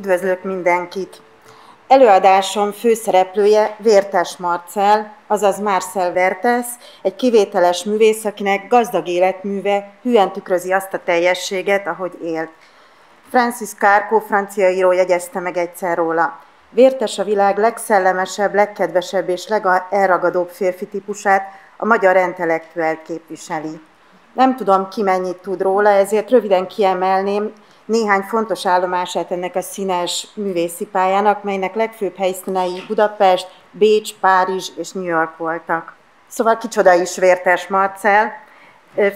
Üdvözlök mindenkit! Előadásom főszereplője Vértes Marcell, azaz Marcel Vertes, egy kivételes művész, akinek gazdag életműve hűen tükrözi azt a teljességet, ahogy élt. Francis Carco, francia író jegyezte meg egyszer róla. Vértes a világ legszellemesebb, legkedvesebb és legelragadóbb férfi típusát, a magyar intellektuelt képviseli. Nem tudom, ki mennyit tud róla, ezért röviden kiemelném néhány fontos állomását ennek a színes művészi pályának, melynek legfőbb helyszínei Budapest, Bécs, Párizs és New York voltak. Szóval kicsoda is Vértes Marcell?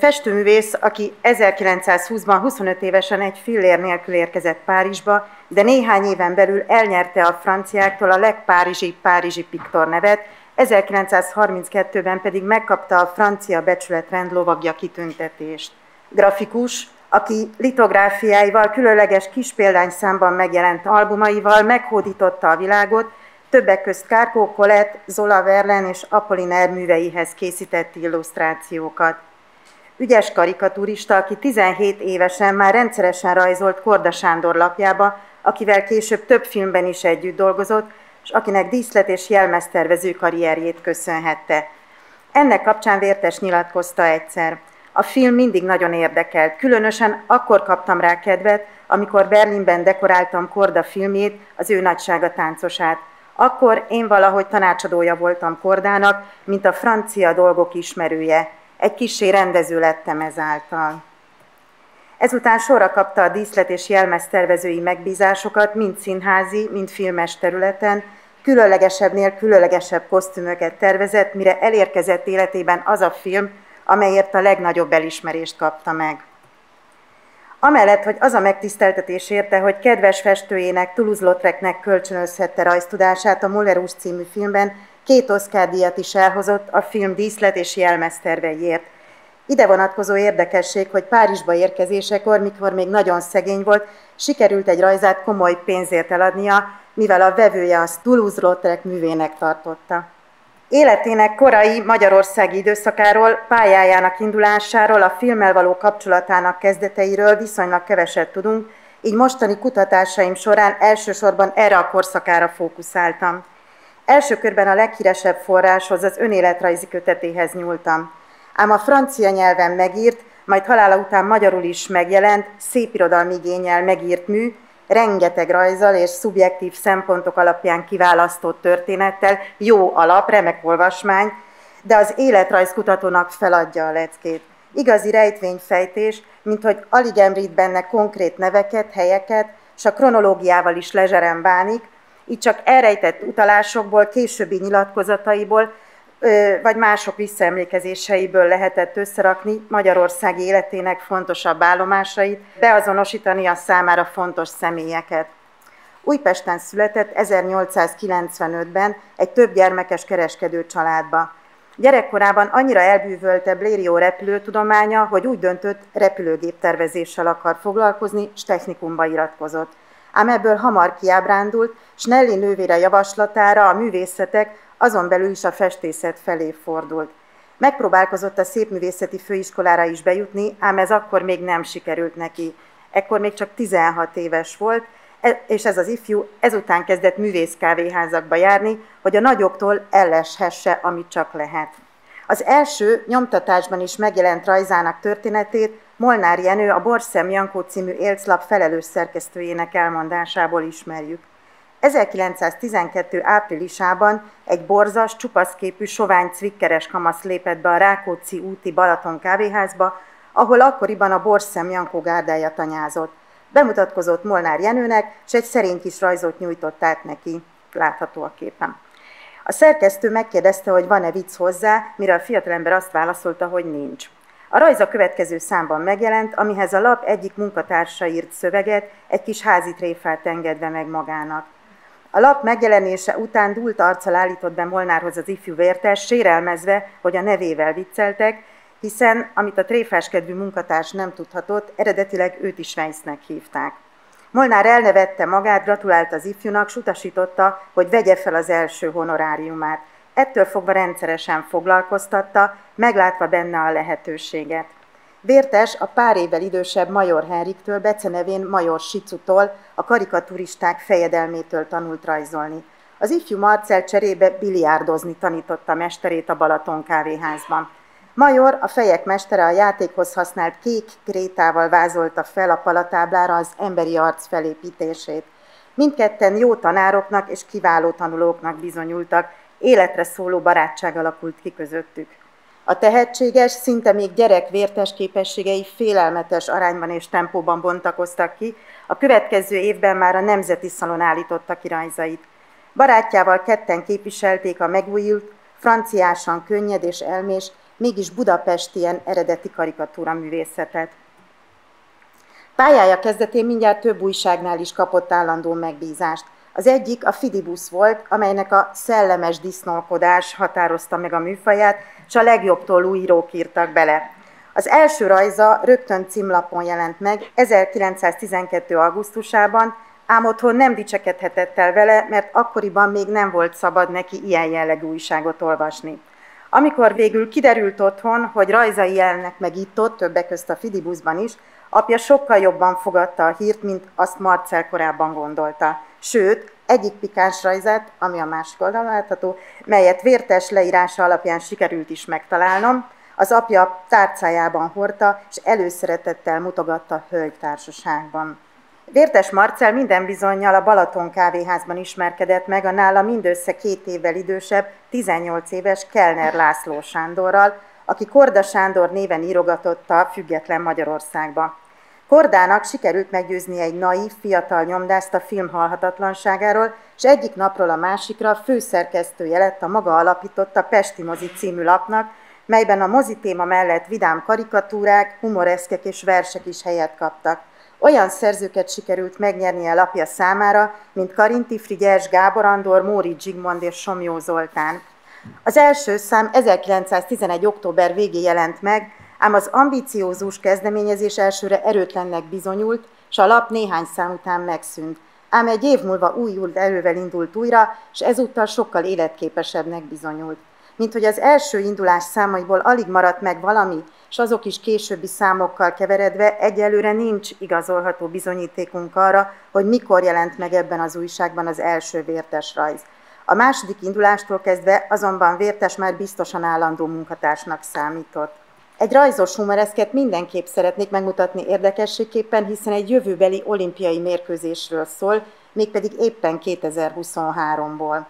Festőművész, aki 1920-ban 25 évesen egy fillér nélkül érkezett Párizsba, de néhány éven belül elnyerte a franciáktól a legpárizsi piktor nevet, 1932-ben pedig megkapta a francia becsületrend lovagja kitüntetést. Grafikus, aki litográfiáival, különleges kispéldányszámban megjelent albumaival meghódította a világot, többek közt Carco, Colette, Zola Verlaine és Apollinaire műveihez készített illusztrációkat. Ügyes karikaturista, aki 17 évesen már rendszeresen rajzolt Korda Sándor lapjába, akivel később több filmben is együtt dolgozott, és akinek díszlet- és jelmeztervező karrierjét köszönhette. Ennek kapcsán Vértes nyilatkozta egyszer: a film mindig nagyon érdekelt, különösen akkor kaptam rá kedvet, amikor Berlinben dekoráltam Korda filmjét, az Ő nagysága táncosát. Akkor én valahogy tanácsadója voltam Kordának, mint a francia dolgok ismerője. Egy kissé rendező lettem ezáltal. Ezután sorra kapta a díszlet- és jelmeztervezői megbízásokat, mind színházi, mind filmes területen, különlegesebbnél különlegesebb kosztümöket tervezett, mire elérkezett életében az a film, amelyért a legnagyobb elismerést kapta meg. Amellett, hogy az a megtiszteltetés érte, hogy kedves festőjének, Toulouse-Lautrecnek kölcsönözhette rajztudását, a Moulin Rouge című filmben 2 Oscar-díjat is elhozott a film díszlet- és jelmezterveiért. Ide vonatkozó érdekesség, hogy Párizsba érkezésekor, mikor még nagyon szegény volt, sikerült egy rajzát komoly pénzért eladnia, mivel a vevője azt Toulouse-Lautrec művének tartotta. Életének korai magyarországi időszakáról, pályájának indulásáról, a filmmel való kapcsolatának kezdeteiről viszonylag keveset tudunk, így mostani kutatásaim során elsősorban erre a korszakára fókuszáltam. Első körben a leghíresebb forráshoz, az önéletrajzi kötetéhez nyúltam. Ám a francia nyelven megírt, majd halála után magyarul is megjelent, szépirodalmi igénnyel megírt mű, rengeteg rajzzal és szubjektív szempontok alapján kiválasztott történettel, jó alap, remek olvasmány, de az életrajzkutatónak feladja a leckét. Igazi rejtvényfejtés, minthogy alig említ benne konkrét neveket, helyeket, s a kronológiával is lezseren bánik, így csak elrejtett utalásokból, későbbi nyilatkozataiból, vagy mások visszaemlékezéseiből lehetett összerakni Magyarország életének fontosabb állomásait, beazonosítani a számára fontos személyeket. Újpesten született 1895-ben egy többgyermekes kereskedő családba. Gyerekkorában annyira elbűvölte Blériot repülőtudománya, hogy úgy döntött, repülőgéptervezéssel akar foglalkozni, s technikumba iratkozott. Ám ebből hamar kiábrándult, s Nelly nővére javaslatára a művészetek, azon belül is a festészet felé fordult. Megpróbálkozott a szépművészeti főiskolára is bejutni, ám ez akkor még nem sikerült neki. Ekkor még csak 16 éves volt, és ez az ifjú ezután kezdett művészkávéházakba járni, hogy a nagyoktól elleshesse, amit csak lehet. Az első nyomtatásban is megjelent rajzának történetét Molnár Jenő, a Borszem Jankó című élclap felelős szerkesztőjének elmondásából ismerjük. 1912. áprilisában egy borzas, csupaszképű, sovány cvikkeres kamasz lépett be a Rákóczi úti Balaton kávéházba, ahol akkoriban a Borszem Jankó gárdája tanyázott. Bemutatkozott Molnár Jenőnek, és egy szerény kis rajzot nyújtott át neki, látható a képen. A szerkesztő megkérdezte, hogy van-e vicc hozzá, mire a fiatalember azt válaszolta, hogy nincs. A rajz a következő számban megjelent, amihez a lap egyik munkatársa írt szöveget, egy kis házi tréfát engedve meg magának. A lap megjelenése után dúlt arccal állított be Molnárhoz az ifjú Vértes, sérelmezve, hogy a nevével vicceltek, hiszen, amit a tréfáskedvű munkatárs nem tudhatott, eredetileg őt is Weissnek hívták. Molnár elnevette magát, gratulált az ifjúnak, s utasította, hogy vegye fel az első honoráriumát. Ettől fogva rendszeresen foglalkoztatta, meglátva benne a lehetőséget. Vértes a pár évvel idősebb Major Henriktől, becenevén Major Sicutól, a karikaturisták fejedelmétől tanult rajzolni. Az ifjú Marcell cserébe biliárdozni tanította mesterét a Balaton kávéházban. Major, a fejek mestere, a játékhoz használt kék krétával vázolta fel a palatáblára az emberi arc felépítését. Mindketten jó tanároknak és kiváló tanulóknak bizonyultak, életre szóló barátság alakult ki közöttük. A tehetséges, szinte még gyerek Vértes képességei félelmetes arányban és tempóban bontakoztak ki, a következő évben már a Nemzeti Szalon állította ki rajzait. Barátjával ketten képviselték a megújult, franciásan könnyed és elmés, mégis budapestien eredeti karikatúra művészetet. Pályája kezdetén mindjárt több újságnál is kapott állandó megbízást. Az egyik a Fidibus volt, amelynek a szellemes disznókodás határozta meg a műfaját, és a legjobbtól újírók írtak bele. Az első rajza rögtön címlapon jelent meg 1912. augusztusában, ám otthon nem dicsekedhetett el vele, mert akkoriban még nem volt szabad neki ilyen jellegű újságot olvasni. Amikor végül kiderült otthon, hogy rajzai jelennek meg itt-ott, többek közt a Fidibusban is, apja sokkal jobban fogadta a hírt, mint azt Marcell korábban gondolta. Sőt, egyik pikáns rajzát, ami a másik oldalon látható, melyet Vértes leírása alapján sikerült is megtalálnom, az apja tárcájában hordta, és előszeretettel mutogatta hölgytársaságban. Vértes Marcell minden bizonnyal a Balaton kávéházban ismerkedett meg a nála mindössze 2 évvel idősebb, 18 éves Kellner László Sándorral, aki Korda Sándor néven írogatta a független Magyarországba. Kordának sikerült meggyőzni egy naív, fiatal nyomdászt a film halhatatlanságáról, és egyik napról a másikra főszerkesztője lett a maga alapította Pesti Mozi című lapnak, melyben a mozi téma mellett vidám karikatúrák, humoreszkek és versek is helyet kaptak. Olyan szerzőket sikerült megnyernie lapja számára, mint Karinti Frigyes, Gábor Andor, Móricz Zsigmond és Somlyó Zoltán. Az első szám 1911. október végén jelent meg, ám az ambiciózus kezdeményezés elsőre erőtlennek bizonyult, s a lap néhány szám után megszűnt. Ám egy év múlva újult erővel indult újra, és ezúttal sokkal életképesebbnek bizonyult. Mint hogy az első indulás számaiból alig maradt meg valami, és azok is későbbi számokkal keveredve egyelőre nincs igazolható bizonyítékunk arra, hogy mikor jelent meg ebben az újságban az első Vértes rajz. A második indulástól kezdve azonban Vértes már biztosan állandó munkatársnak számított. Egy rajzos humoreszket mindenképp szeretnék megmutatni érdekességképpen, hiszen egy jövőbeli olimpiai mérkőzésről szól, mégpedig éppen 2023-ból.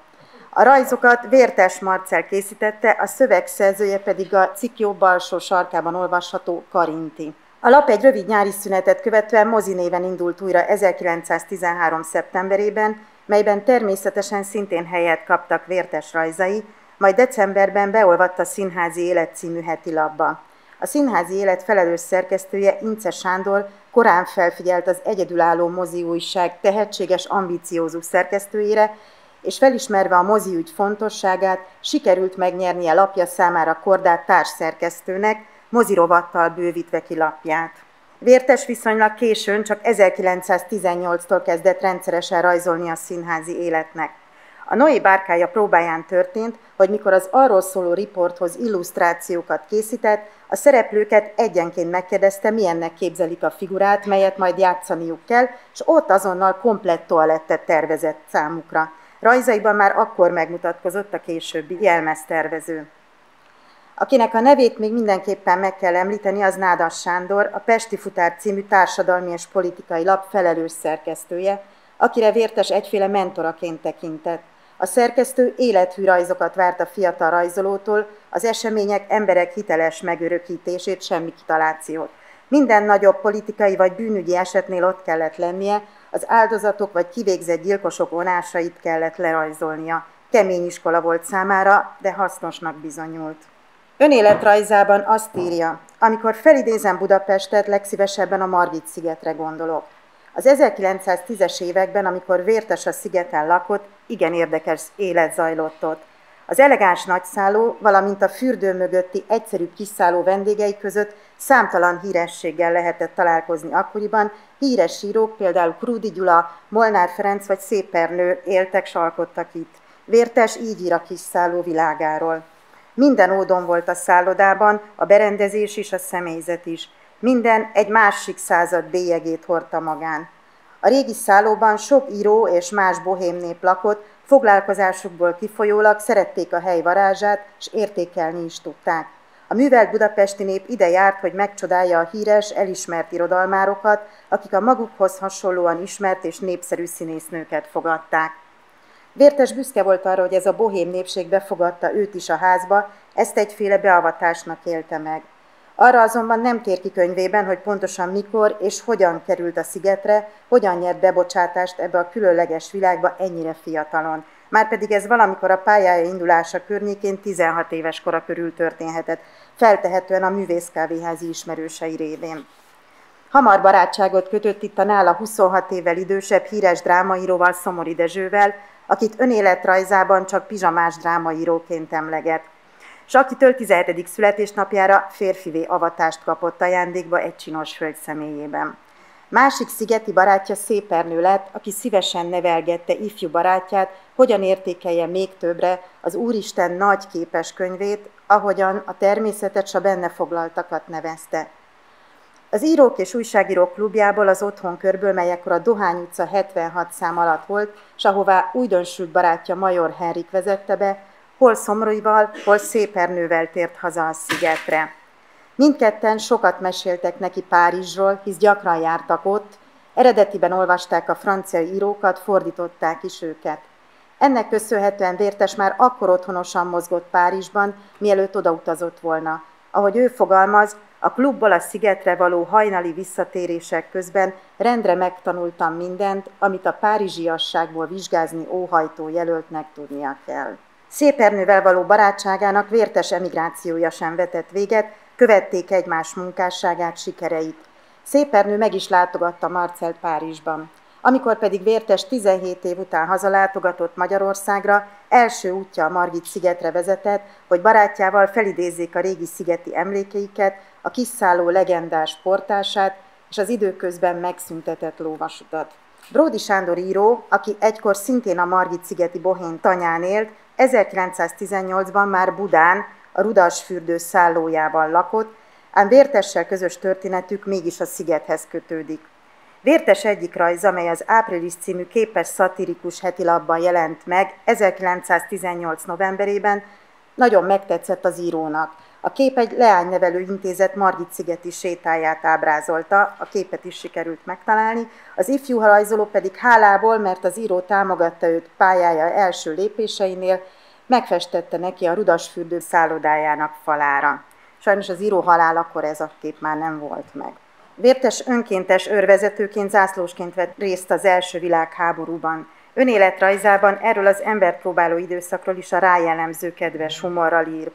A rajzokat Vértes Marcell készítette, a szövegszerzője pedig a cikk jobb alsó sarkában olvasható Karinti. A lap egy rövid nyári szünetet követően Mozi néven indult újra 1913. szeptemberében, melyben természetesen szintén helyet kaptak Vértes rajzai, majd decemberben beolvadt a Színházi Élet című heti lapba. A Színházi Élet felelős szerkesztője, Ince Sándor korán felfigyelt az egyedülálló mozi újság tehetséges, ambiciózus szerkesztőjére, és felismerve a moziügy fontosságát, sikerült megnyernie lapja számára Kordát társszerkesztőnek, mozirovattal bővítve ki lapját. Vértes viszonylag későn, csak 1918-tól kezdett rendszeresen rajzolni a Színházi Életnek. A Noé bárkája próbáján történt, hogy mikor az arról szóló riporthoz illusztrációkat készített, a szereplőket egyenként megkérdezte, milyennek képzelik a figurát, melyet majd játszaniuk kell, és ott azonnal komplett toalettet tervezett számukra. Rajzaiban már akkor megmutatkozott a későbbi jelmeztervező. Akinek a nevét még mindenképpen meg kell említeni, az Nádas Sándor, a Pesti Futár című társadalmi és politikai lap felelős szerkesztője, akire Vértes egyféle mentoraként tekintett. A szerkesztő élethű rajzokat várt a fiatal rajzolótól, az események, emberek hiteles megörökítését, semmi kitalációt. Minden nagyobb politikai vagy bűnügyi esetnél ott kellett lennie, az áldozatok vagy kivégzett gyilkosok vonásait kellett lerajzolnia. Kemény iskola volt számára, de hasznosnak bizonyult. Önéletrajzában azt írja, amikor felidézem Budapestet, legszívesebben a Margit-szigetre gondolok. Az 1910-es években, amikor Vértes a szigeten lakott, igen érdekes élet zajlott ott. Az elegáns nagyszálló, valamint a fürdő mögötti egyszerű kiszálló vendégei között számtalan hírességgel lehetett találkozni akkoriban, híres írók, például Krúdy Gyula, Molnár Ferenc vagy Szépernő éltek, s alkottak itt. Vértes így ír a kiszálló világáról. Minden ódon volt a szállodában, a berendezés is, a személyzet is. Minden egy másik század bélyegét hordta magán. A régi szállóban sok író és más bohém nép lakott, foglalkozásukból kifolyólag szerették a hely varázsát, és értékelni is tudták. A művelt budapesti nép ide járt, hogy megcsodálja a híres, elismert irodalmárokat, akik a magukhoz hasonlóan ismert és népszerű színésznőket fogadták. Vértes büszke volt arra, hogy ez a bohém népség befogadta őt is a házba, ezt egyféle beavatásnak élte meg. Arra azonban nem tér ki könyvében, hogy pontosan mikor és hogyan került a szigetre, hogyan nyert bebocsátást ebbe a különleges világba ennyire fiatalon. Márpedig ez valamikor a pályája indulása környékén 16 éves kora körül történhetett, feltehetően a művészkávéházi ismerősei révén. Hamar barátságot kötött itt a nála 26 évvel idősebb híres drámaíróval, Szomori Dezsővel, akit önéletrajzában csak pizsamás drámaíróként emleget, és akitől 17. születésnapjára férfivé avatást kapott ajándékba egy csinos hölgy személyében. Másik szigeti barátja Szép Ernő lett, aki szívesen nevelgette ifjú barátját, hogyan értékelje még többre az Úristen nagy képes könyvét, ahogyan a természetet s a benne foglaltakat nevezte. Az Írók és Újságírók klubjából, az otthonkörből, mely ekkor a Dohány utca 76 szám alatt volt, s ahová újdonsült barátja Major Henrik vezette be, hol Szomorival, hol Szép Ernővel tért haza a szigetre. Mindketten sokat meséltek neki Párizsról, hisz gyakran jártak ott, eredetiben olvasták a francia írókat, fordították is őket. Ennek köszönhetően Vértes már akkor otthonosan mozgott Párizsban, mielőtt odautazott volna. Ahogy ő fogalmaz, a klubból a szigetre való hajnali visszatérések közben rendre megtanultam mindent, amit a párizsiasságból vizsgázni óhajtó jelöltnek tudnia kell. Szép Ernővel való barátságának Vértes emigrációja sem vetett véget, követték egymás munkásságát, sikereit. Szép Ernő meg is látogatta Marcelt Párizsban. Amikor pedig Vértes 17 év után hazalátogatott Magyarországra, első útja a Margit-szigetre vezetett, hogy barátjával felidézzék a régi szigeti emlékeiket, a kiszálló legendás portását és az időközben megszüntetett lóvasutat. Bródy Sándor író, aki egykor szintén a Margit-szigeti bohém tanyán élt, 1918-ban már Budán, a Rudasfürdő szállójában lakott, ám Vértessel közös történetük mégis a szigethez kötődik. Vértes egyik rajza, mely az Április című képes szatirikus hetilapban jelent meg 1918. novemberében, nagyon megtetszett az írónak. A kép egy leánynevelő intézet Margit-szigeti sétáját ábrázolta, a képet is sikerült megtalálni, az ifjú rajzoló pedig hálából, mert az író támogatta őt pályája első lépéseinél, megfestette neki a Rudasfürdő szállodájának falára. Sajnos az író halálakor ez a kép már nem volt meg. Vértes önkéntes őrvezetőként, zászlósként vett részt az első világháborúban. Önéletrajzában erről az emberpróbáló időszakról is a rájellemző kedves humorral ír.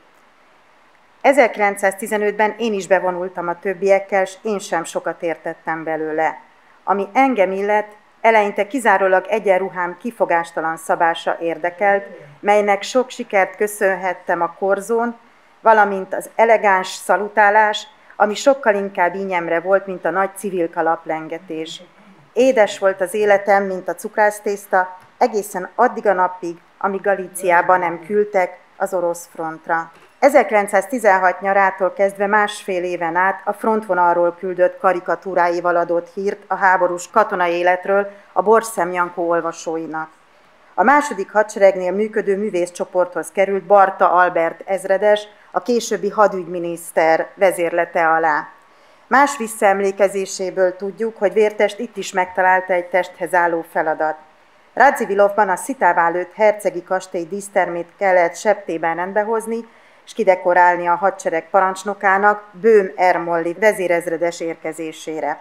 1915-ben én is bevonultam a többiekkel, s én sem sokat értettem belőle. Ami engem illet, eleinte kizárólag egyenruhám kifogástalan szabása érdekelt, melynek sok sikert köszönhettem a korzón, valamint az elegáns szalutálás, ami sokkal inkább ínyemre volt, mint a nagy civil kalaplengetés. Édes volt az életem, mint a cukrásztészta, egészen addig a napig, amíg Galíciába nem küldtek az orosz frontra. 1916 nyarától kezdve másfél éven át a frontvonalról küldött karikatúráival adott hírt a háborús katonai életről a Borszem Jankó olvasóinak. A második hadseregnél működő művészcsoporthoz került Barta Albert ezredes, a későbbi hadügyminiszter vezérlete alá. Más visszaemlékezéséből tudjuk, hogy Vértest itt is megtalálta egy testhez álló feladat. Radzivilovban a Szitává lőtt hercegi kastély dísztermét kellett septében rendbehozni, és kidekorálni a hadsereg parancsnokának, Böhm Ermolli vezérezredes érkezésére.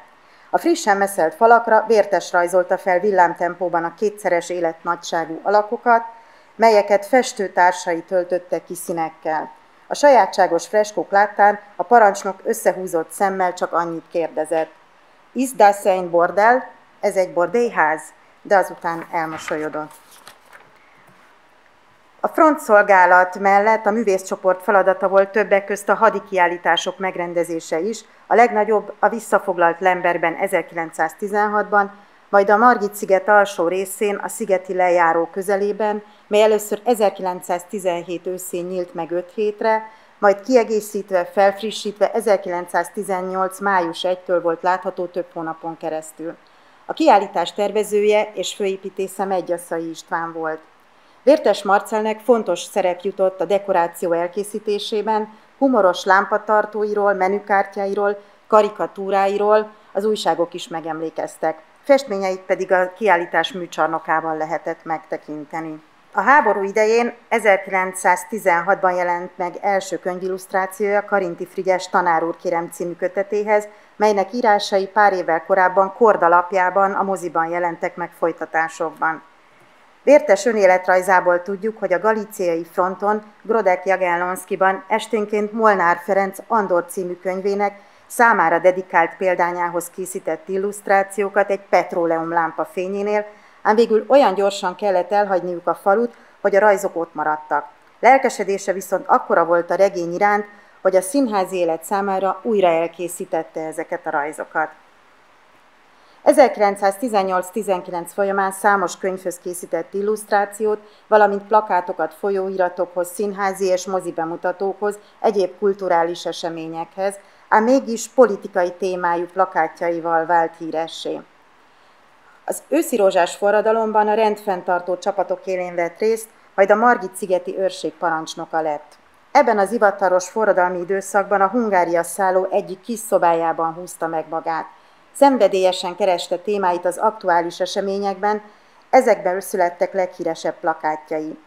A frissen meszelt falakra Vértes rajzolta fel villámtempóban a kétszeres életnagyságú alakokat, melyeket festőtársai töltöttek ki színekkel. A sajátságos freskók láttán a parancsnok összehúzott szemmel csak annyit kérdezett. Is das ein Bordell? Ez egy bordélyház? De azután elmosolyodott. A frontszolgálat mellett a művészcsoport feladata volt többek közt a hadi kiállítások megrendezése is, a legnagyobb a visszafoglalt Lembergben 1916-ban, majd a Margit-sziget alsó részén, a szigeti lejáró közelében, mely először 1917 őszén nyílt meg 5 hétre, majd kiegészítve, felfrissítve 1918. május 1-től volt látható több hónapon keresztül. A kiállítás tervezője és főépítésze Medgyaszay István volt. Vértes Marcellnek fontos szerep jutott a dekoráció elkészítésében, humoros lámpatartóiról, menükártyáiról, karikatúráiról az újságok is megemlékeztek. Festményeit pedig a kiállítás műcsarnokában lehetett megtekinteni. A háború idején 1916-ban jelent meg első könyvillusztrációja Karinti Frigyes Tanár úr kérem című kötetéhez, melynek írásai pár évvel korábban Korda lapjában, a moziban jelentek meg folytatásokban. Vértes önéletrajzából tudjuk, hogy a galíciai fronton Grodek Jagellonszkiban esténként Molnár Ferenc Andor című könyvének számára dedikált példányához készített illusztrációkat egy petróleumlámpa fényénél, ám végül olyan gyorsan kellett elhagyniuk a falut, hogy a rajzok ott maradtak. Lelkesedése viszont akkora volt a regény iránt, hogy a színházi élet számára újra elkészítette ezeket a rajzokat. 1918-19 folyamán számos könyvhöz készített illusztrációt, valamint plakátokat folyóiratokhoz, színházi és mozi bemutatókhoz, egyéb kulturális eseményekhez, ám mégis politikai témájú plakátjaival vált híressé. Az őszirózsás forradalomban a rendfenntartó csapatok élén vett részt, majd a Margit-szigeti őrség parancsnoka lett. Ebben az ivatalos forradalmi időszakban a Hungária szálló egyik kis szobájában húzta meg magát. Szenvedélyesen kereste témáit az aktuális eseményekben, ezekben születtek leghíresebb plakátjai.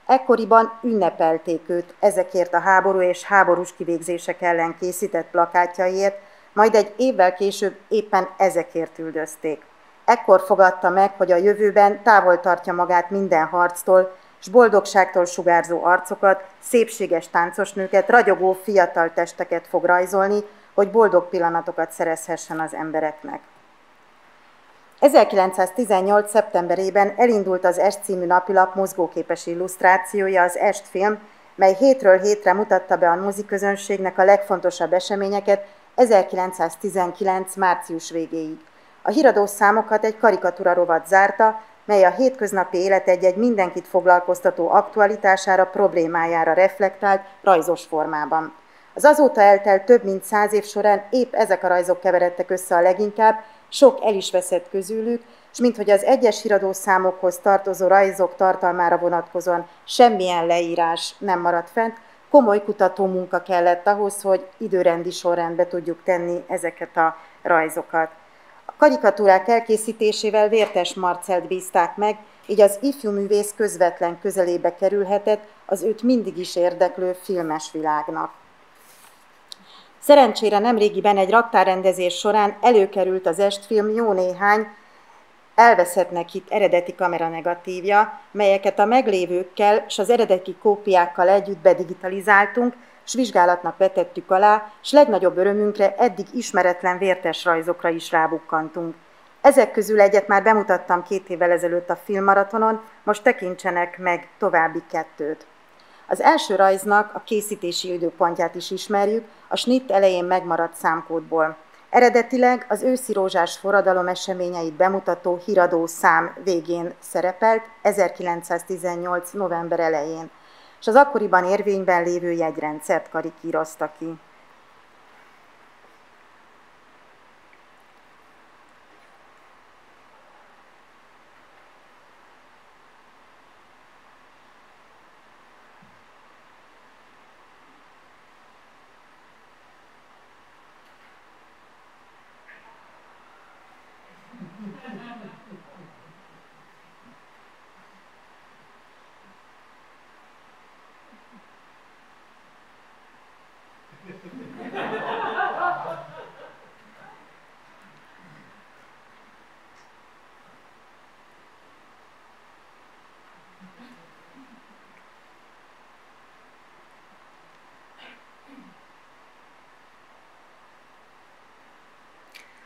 Ekkoriban ünnepelték őt ezekért a háború és háborús kivégzések ellen készített plakátjaiért, majd egy évvel később éppen ezekért üldözték. Ekkor fogadta meg, hogy a jövőben távol tartja magát minden harctól, s boldogságtól sugárzó arcokat, szépséges táncosnőket, ragyogó fiatal testeket fog rajzolni, hogy boldog pillanatokat szerezhessen az embereknek. 1918. szeptemberében elindult az Est című napilap mozgóképes illusztrációja, az Est film, mely hétről hétre mutatta be a moziközönségnek a legfontosabb eseményeket 1919. március végéig. A híradós számokat egy karikatúra rovat zárta, mely a hétköznapi élet egy-egy mindenkit foglalkoztató aktualitására, problémájára reflektált rajzos formában. Az azóta eltelt több mint 100 év során épp ezek a rajzok keveredtek össze a leginkább, sok el is veszett közülük, és minthogy az egyes híradószámokhoz tartozó rajzok tartalmára vonatkozóan semmilyen leírás nem maradt fent, komoly kutatómunka kellett ahhoz, hogy időrendi sorrendbe tudjuk tenni ezeket a rajzokat. A karikatúrák elkészítésével Vértes Marcellt bízták meg, így az ifjú művész közvetlen közelébe kerülhetett az őt mindig is érdeklő filmes világnak. Szerencsére nemrégiben egy raktárrendezés során előkerült az Est-film jó néhány elveszettnek hitt eredeti kameranegatívja, melyeket a meglévőkkel és az eredeti kópiákkal együtt bedigitalizáltunk, s vizsgálatnak vetettük alá, s legnagyobb örömünkre eddig ismeretlen Vértes rajzokra is rábukkantunk. Ezek közül egyet már bemutattam 2 évvel ezelőtt a filmmaratonon, most tekintsenek meg további 2. Az első rajznak a készítési időpontját is ismerjük, a snitt elején megmaradt számkódból. Eredetileg az őszirózsás forradalom eseményeit bemutató híradó szám végén szerepelt, 1918. november elején, és az akkoriban érvényben lévő jegyrendszert karikírozta ki.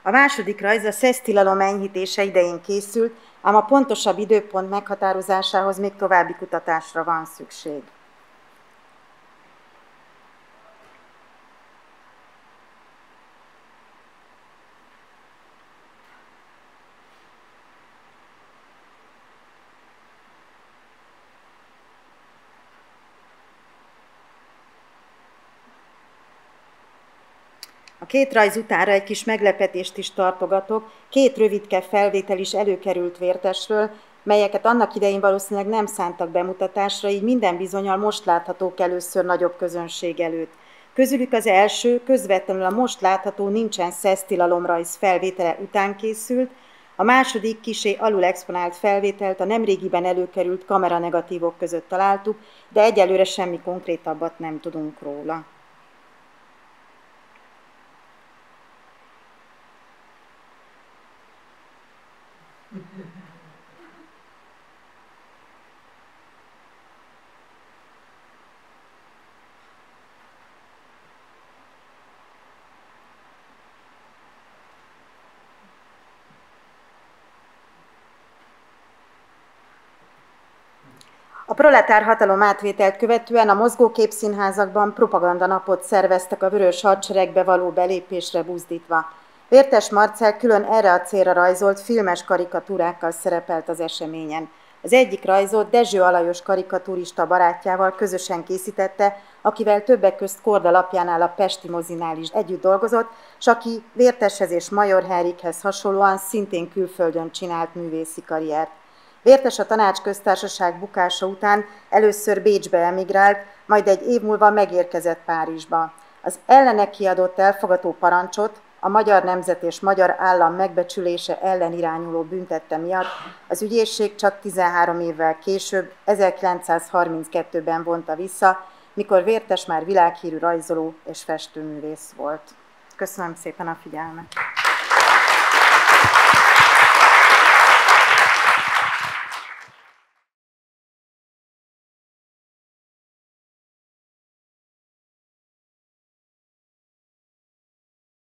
A második rajz a szesztilalom enyhítése idején készült, ám a pontosabb időpont meghatározásához még további kutatásra van szükség. két rajz utánra egy kis meglepetést is tartogatok, két rövidke felvétel is előkerült Vértesről, melyeket annak idején valószínűleg nem szántak bemutatásra, így minden bizonnyal most láthatók először nagyobb közönség előtt. Közülük az első, közvetlenül a most látható Nincsen szesztilalomrajz felvétele után készült, a második kissé alul exponált felvételt a nemrégiben előkerült kameranegatívok között találtuk, de egyelőre semmi konkrétabbat nem tudunk róla. A proletár hatalom átvételt követően a mozgóképszínházakban propagandanapot szerveztek a Vörös Hadseregbe való belépésre buzdítva. Vértes Marcell külön erre a célra rajzolt filmes karikatúrákkal szerepelt az eseményen. Az egyik rajzot Dezső Alajos karikatúrista barátjával közösen készítette, akivel többek közt Korda lapjánál a Pesti mozinál is együtt dolgozott, s aki Vérteshez és Major Henrikhez hasonlóan szintén külföldön csinált művészi karriert. Vértes a Tanácsköztársaság bukása után először Bécsbe emigrált, majd egy év múlva megérkezett Párizsba. Az ellene kiadott elfogató parancsot, a magyar nemzet és magyar állam megbecsülése ellen irányuló büntette miatt az ügyészség csak 13 évvel később, 1932-ben vonta vissza, mikor Vértes már világhírű rajzoló és festőművész volt. Köszönöm szépen a figyelmet!